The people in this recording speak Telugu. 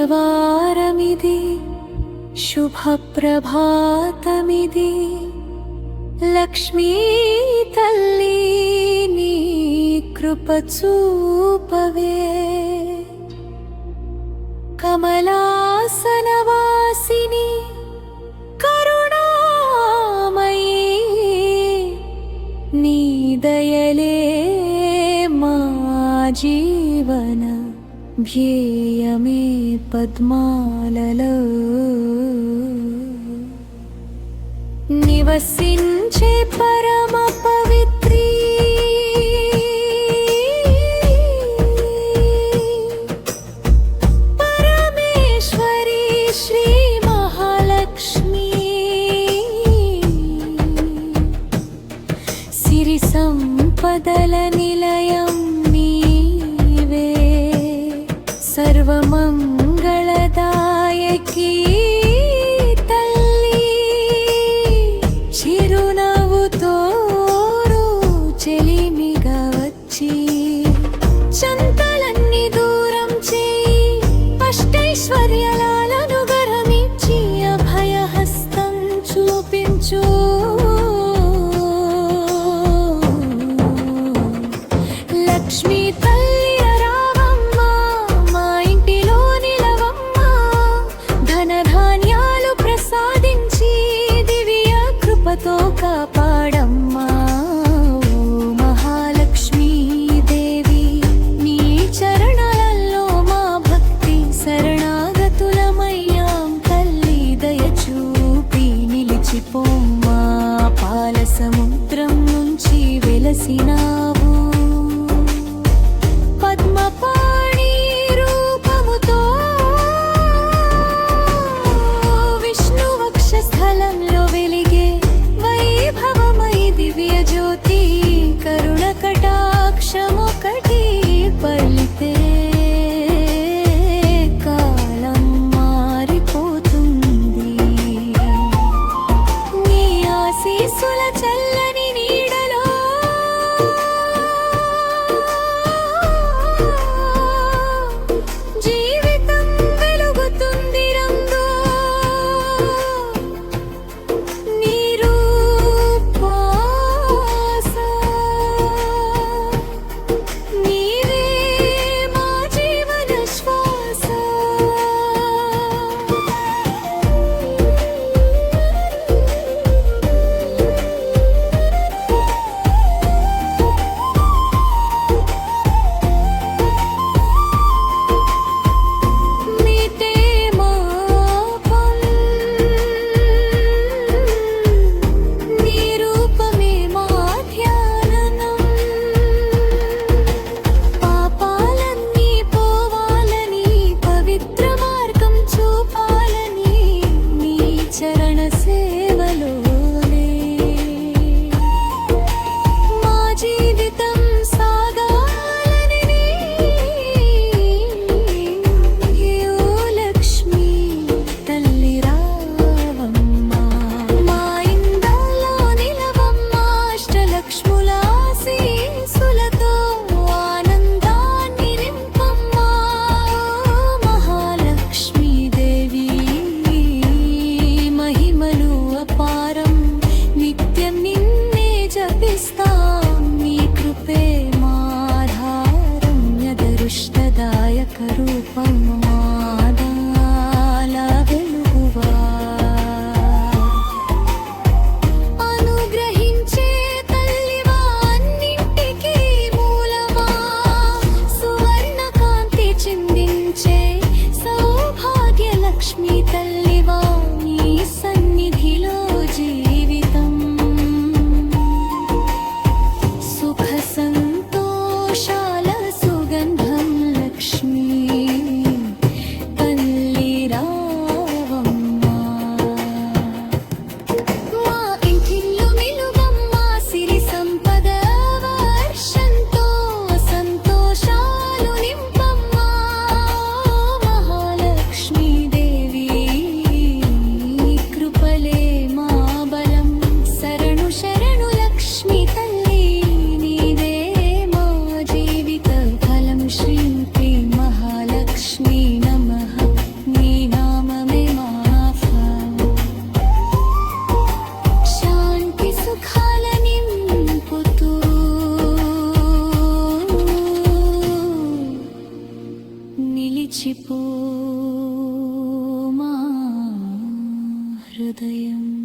శుక్రవారమిది శుభప్రభాతమిది లక్ష్మీ తల్లి నీ కృప చూపవే కమలాసనవాసిని కరుణామయీ నీ దయలే మా జీవన ధ్యేయమే పద్మాలలో నివసించే పరమ పవిత్రీ పరమేశ్వరి శ్రీ మహాలక్ష్మి సిరి సంపదల నిలయం నీవే సర్వమంగళదాయకి తల్లి చిరునవ్వుతో చెలిమిగా వచ్చి చంతలన్నీ దూరం చేయి అష్టైశ్వర్యాలను గరమిచ్చి అభయహస్తం చూపించు లక్ష్మీ తల్లి రావమ్మ మా ఇంటిలో నిలవమ్మ ధనధాన్యాలు ప్రసాదించి దివ్య కృపతో కాపాడమ్మా మహాలక్ష్మీ దేవి నీ చరణాలలో మా భక్తి శరణాగతులమయ్యాం తల్లి దయ చూపి నిలిచిపోమ్మా పాల సముద్రం నుంచి వెలసినావు నిలిచిపోమా హృదయం.